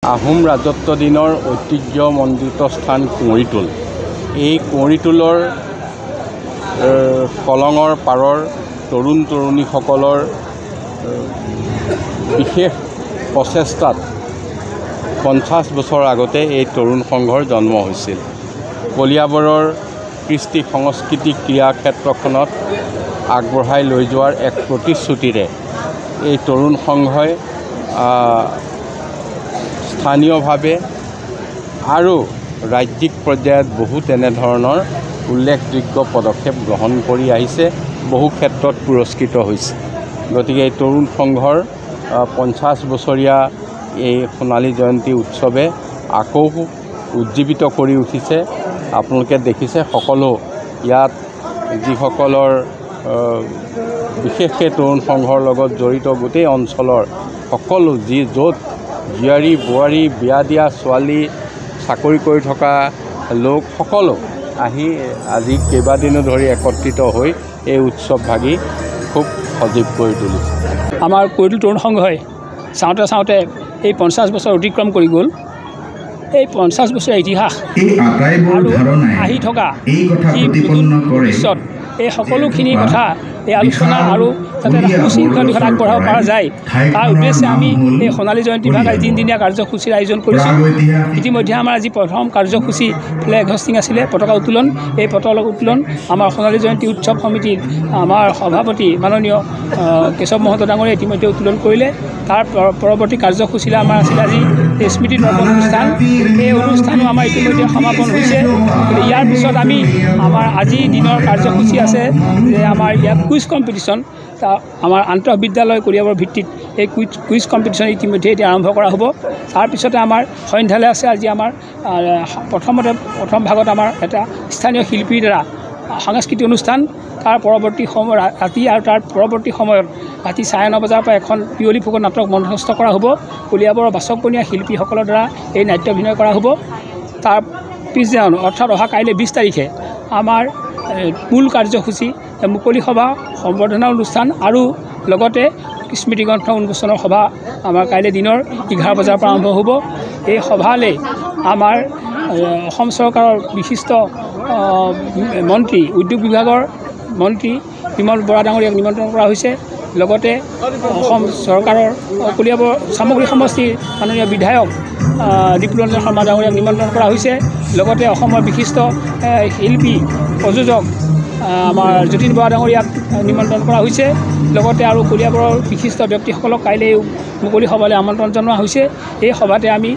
আহোম ৰাজত্ব দিনৰ ঐতিহ্যমণ্ডিত স্থান কুঁৱৰীটোল। এই কুঁৱৰীটোলৰ কলঙৰ পাৰৰ তৰুণ তৰুণীসকলৰ বিশেষ প্ৰচেষ্টাত 50 বছৰ আগতে এই তৰুণ সংঘৰ জন্ম হৈছিল। কলিয়াবৰৰ কৃষ্টি সংস্কৃতি ক্ৰীড়া ক্ষেত্ৰখনত আগবঢ়াই লৈ যোৱাৰ এক প্ৰতিশ্ৰুতিৰে এই তৰুণ সংঘই স্থানীয়ভাৱে আৰু ৰাজ্যিক পৰ্যায়ত বহু তেনেধৰণৰ উল্লেখযোগ্য পদক্ষেপ গ্ৰহণ কৰি আহিছে, বহু ক্ষেত্ৰত পুৰস্কৃত হৈছে। গতিকে এই তৰুণ সংঘৰ 50 বছৰীয়া এই সোণালী জয়ন্তী উৎসৱে আকৌ উজ্জীৱিত কৰি উঠিছে। আপোনালোকে দেখিছে সকলো ইয়াত যিসকলৰ বিশেষকৈ তৰুণ সংঘৰ লগত জড়িত গোটেই অঞ্চলৰ সকলো য'ত জীয়াৰী বোৱাৰী বিয়া দিয়া ছোৱালী চাকৰি কৰি থকা লোক সকলো আহি আজি কেইবাদিনো ধৰি একত্ৰিত হৈ এই উৎসৱ ভাগি খুব সজীৱ কৰি তুলিছে। আমাৰ কুঁৱৰীটোল তৰুণ সংঘই চাওঁতে চাওঁতে এই 50 বছৰ অতিক্ৰম কৰি গ'ল। এই 50 বছৰীয়া ইতিহাস আৰু আহি থকা ভৱিষ্যত এই সকলোখিনি কথা এই আলোচনা আৰু যাতে এটা সুশৃংখল দিশত আগবঢ়াব পৰা যায় তাৰ উদ্দেশ্যে আমি এই সোণালী জয়ন্তী ভাগ আজি তিনিদিনীয়া কাৰ্যসূচীৰ আয়োজন কৰিছোঁ। ইতিমধ্যে আমাৰ আজি প্ৰথম কাৰ্যসূচী ফ্লেগ হোষ্টিং আছিলে, পতাকা উত্তোলন। এই পতাকা উত্তোলন আমাৰ সোণালী জয়ন্তী উৎসৱ সমিতিৰ আমাৰ সভাপতি মাননীয় কেশৱ মহন্ত ডাঙৰীয়াই ইতিমধ্যে উত্তোলন কৰিলে। তাৰ পৰৱৰ্তী কাৰ্যসূচীলৈ আমাৰ আছিলে আজি স্মৃতি তৰ্পণ অনুষ্ঠান। এই অনুষ্ঠানো আমাৰ ইতিমধ্যে সমাপন হৈছে। ইয়াৰ পিছত আমি আমাৰ আজিৰ দিনৰ কাৰ্যসূচী আছে যে আমাৰ ইয়াত কুইজ কম্পিটিশ্যন, আমাৰ আন্তঃবিদ্যালয় কলিয়াবৰ ভিত্তিত এই কুইজ কম্পিটিশ্যন ইতিমধ্যে এতিয়া আৰম্ভ কৰা হ'ব। তাৰপিছতে আমাৰ সন্ধ্যালৈ আছে আজি আমাৰ প্ৰথম ভাগত আমাৰ এটা স্থানীয় শিল্পীৰ দ্বাৰা সাংস্কৃতিক অনুষ্ঠান। তাৰ পৰৱৰ্তী সময় ৰাতি আৰু তাৰ পৰৱৰ্তী সময়ত ৰাতি 9:30 বজাৰ পৰা এখন পিয়লি ফুকন নাটক মঞ্চস্থ কৰা হ'ব। কলিয়াবৰৰ বাচকবনীয়া শিল্পীসকলৰ দ্বাৰা এই নাট্য অভিনয় কৰা হ'ব। তাৰ পিছদিনা অৰ্থাৎ অহা কাইলৈ 20 তাৰিখে আমাৰ মূল কাৰ্যসূচী মুকলি সভা, সম্বৰ্ধনা অনুষ্ঠান আৰু লগতে স্মৃতিগ্ৰন্থ উন্মোচনৰ সভা আমাৰ কাইলৈ দিনৰ 11 বজাৰ পৰা আৰম্ভ হ'ব। এই সভালৈ আমাৰ অসম চৰকাৰৰ বিশিষ্ট মন্ত্ৰী, উদ্যোগ বিভাগৰ মন্ত্ৰী বিমল বৰা ডাঙৰীয়াক নিমন্ত্ৰণ কৰা হৈছে। লগতে অসম চৰকাৰৰ কলিয়াবৰ সামগ্ৰী সমষ্টিৰ মাননীয় বিধায়ক দীপৰঞ্জন শৰ্মা ডাঙৰীয়াক নিমন্ত্ৰণ কৰা হৈছে। লগতে অসমৰ বিশিষ্ট শিল্পী প্ৰযোজক আমাৰ যতীন বৰা ডাঙৰীয়াক নিমন্ত্ৰণ কৰা হৈছে। লগতে আৰু কলিয়াবৰৰ বিশিষ্ট ব্যক্তিসকলক কাইলৈ মুকলি সভালৈ আমন্ত্ৰণ জনোৱা হৈছে। এই সভাতে আমি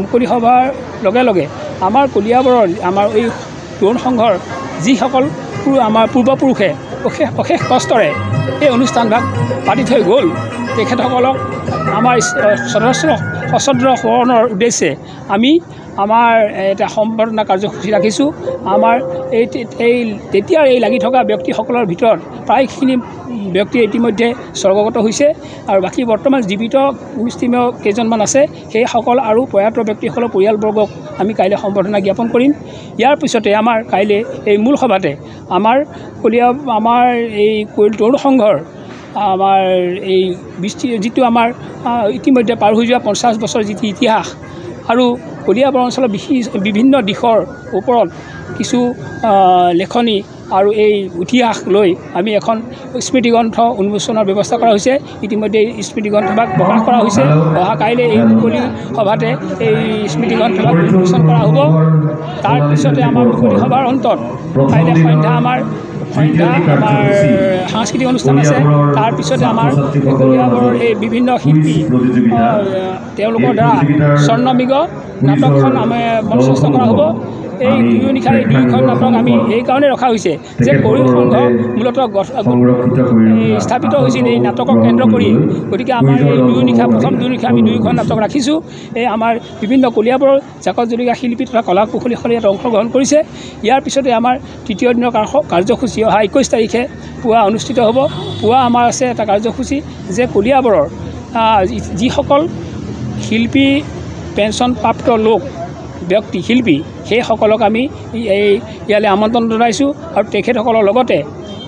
মুকলি সভাৰ লগে লগে আমাৰ কলিয়াবৰৰ আমাৰ এই তৰুণ সংঘৰ যিসকল আমাৰ পূৰ্বপুৰুষে অশেষ কষ্টৰে এই অনুষ্ঠানভাগ পাতি থৈ গ'ল, তেখেতসকলক আমাৰ সশ্ৰদ্ধ সোঁৱৰণৰ উদ্দেশ্যে আমি আমাৰ এটা সম্বৰ্ধনা কাৰ্যসূচী ৰাখিছোঁ। আমাৰ তেতিয়াৰ এই লাগি থকা ব্যক্তিসকলৰ ভিতৰত প্ৰায়খিনি ব্যক্তি ইতিমধ্যে স্বৰ্গগত হৈছে আৰু বাকী বৰ্তমান জীৱিত মুষ্টিমেয় কেইজনমান আছে। সেইসকল আৰু প্ৰয়াত ব্যক্তিসকলৰ পৰিয়ালবৰ্গক আমি কাইলৈ সম্বৰ্ধনা জ্ঞাপন কৰিম। ইয়াৰ পিছতে আমাৰ কাইলৈ এই মূল সভাতে আমাৰ এই তৰুণ সংঘৰ আমাৰ এই যিটো আমাৰ ইতিমধ্যে পাৰ হৈ যোৱা 50 বছৰ যিটো ইতিহাস আৰু কলিয়াবৰ অঞ্চলৰ বিভিন্ন দিশৰ ওপৰত কিছু লেখনি আৰু এই ইতিহাস লৈ আমি এখন স্মৃতিগ্ৰন্থ উন্মোচনৰ ব্যৱস্থা কৰা হৈছে। ইতিমধ্যে স্মৃতিগ্ৰন্থভাগ প্ৰকাশ কৰা হৈছে। অহা কাইলৈ এই মুকলি সভাতে এই স্মৃতিগ্ৰন্থভাগ উন্মোচন কৰা হ'ব। তাৰপিছতে আমাৰ মুকলি সভাৰ অন্তত কাইলৈ সন্ধ্যা আমাৰ সাংস্কৃতিক অনুষ্ঠান আছে। তাৰপিছতে আমাৰ কলিয়াবৰৰ এই বিভিন্ন শিল্পী তেওঁলোকৰ দ্বাৰা স্বৰ্ণমৃগ নাটকখন আমি মঞ্চস্থ কৰা হ'ব। এই দুয়োখন নাটক আমি এইকাৰণে ৰখা হৈছে যে তৰুণ সংঘ মূলতঃ স্থাপিত হৈছিল এই নাটকক কেন্দ্ৰ কৰি। গতিকে আমাৰ এই প্ৰথম দুয়োনিশা আমি দুয়োখন নাটক ৰাখিছোঁ। এই আমাৰ বিভিন্ন কলিয়াবৰৰ জাকত জলিকা শিল্পী তথা কলা কুশলীসকলে ইয়াত অংশগ্ৰহণ কৰিছে। ইয়াৰ পিছতে আমাৰ তৃতীয় দিনৰ কাৰ্যসূচী অহা 21 তাৰিখে পুৱা অনুষ্ঠিত হ'ব। পুৱা আমাৰ আছে এটা কাৰ্যসূচী যে কলিয়াবৰৰ যিসকল শিল্পী পেঞ্চনপ্ৰাপ্ত লোক শিল্পী সেইসকলক আমি ইয়ালৈ আমন্ত্ৰণ জনাইছোঁ আৰু তেখেতসকলৰ লগতে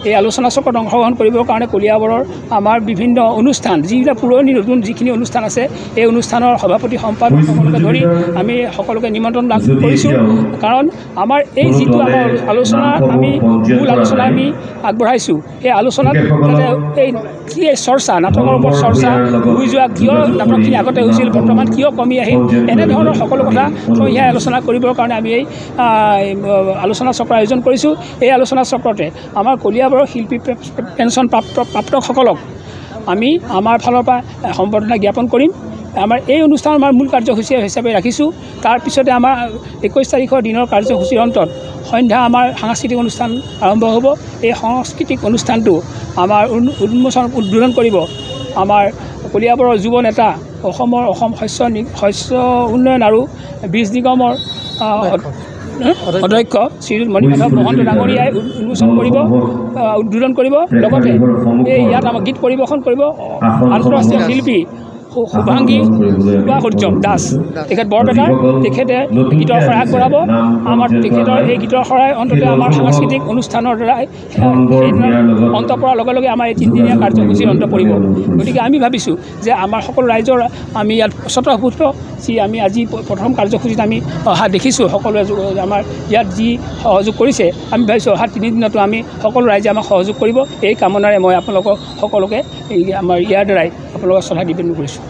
এই আলোচনা চক্ৰত অংশগ্ৰহণ কৰিবৰ কাৰণে কলিয়াবৰৰ আমাৰ বিভিন্ন অনুষ্ঠান যিবিলাক পুৰণি নতুন যিখিনি অনুষ্ঠান আছে এই অনুষ্ঠানৰ সভাপতি সম্পাদক সকলোকে ধৰি আমি সকলোকে নিমন্ত্ৰণ লাভ কৰিছোঁ কাৰণ আমাৰ এই যিটো আমাৰ আলোচনা আমি মূল আলোচনা আমি আগবঢ়াইছোঁ এই আলোচনাত যাতে এই কি চৰ্চা নাটকৰ ওপৰত চৰ্চা হৈ যোৱা কিয় নাটকখিনি আগতে হৈছিল বৰ্তমান কিয় কমি আহিল এনেধৰণৰ সকলো কথা ইয়াৰ আলোচনা কৰিবৰ কাৰণে আমি এই আলোচনা চক্ৰ আয়োজন কৰিছোঁ এই আলোচনা চক্ৰতে আমাৰ কলিয়াবৰৰ শিল্পী পেঞ্চন প্ৰাপ্তসকলক আমি আমাৰ ফালৰ পৰা সম্বৰ্ধনা জ্ঞাপন কৰিম আমাৰ এই অনুষ্ঠান আমাৰ মূল কাৰ্যসূচী হিচাপে ৰাখিছোঁ তাৰপিছতে আমাৰ 21 তাৰিখৰ দিনৰ কাৰ্যসূচীৰ অন্তত সন্ধ্যা আমাৰ সাংস্কৃতিক অনুষ্ঠান আৰম্ভ হ'ব এই সাংস্কৃতিক অনুষ্ঠানটো আমাৰ উদ্বোধন কৰিব আমাৰ কলিয়াবৰৰ যুৱ নেতা অসম শস্য উন্নয়ন আৰু বীজ নিগমৰ অধ্যক্ষ শ্ৰী মণিমাধৱ মহন্ত ডাঙৰীয়াই উদ্বোধন কৰিব লগতে এই ইয়াত আমাৰ গীত পৰিৱেশন কৰিব আন্তঃৰাষ্ট্ৰীয় শিল্পী শুভাংগী সূৰ্যম দাস তেখেত বৰপেটাৰ তেখেতে গীতৰ শৰাই আগবঢ়াব আমাৰ তেখেতৰ এই গীতৰ শৰাই অন্ততঃ আমাৰ সাংস্কৃতিক অনুষ্ঠানৰ দ্বাৰাই অন্ত পৰাৰ লগে লগে আমাৰ এই 3দিনীয়া কাৰ্যসূচীৰ অন্ত পৰিব গতিকে আমি ভাবিছোঁ যে আমাৰ সকলো ৰাইজৰ আমি ইয়াত স্বতঃস্ফূৰ্ত যি আমি আজি প্ৰথম কাৰ্যসূচীত আমি অহা দেখিছোঁ সকলোৱে আমাৰ ইয়াত যি সহযোগ কৰিছে আমি ভাবিছোঁ অহা 3 দিনতো আমি সকলো ৰাইজে আমাক সহযোগ কৰিব এই কামনাৰে মই আপোনালোকক সকলোকে আমাৰ ইয়াৰ দ্বাৰাই আপোনালোকক শ্ৰদ্ধা নিবেদন কৰিছোঁ।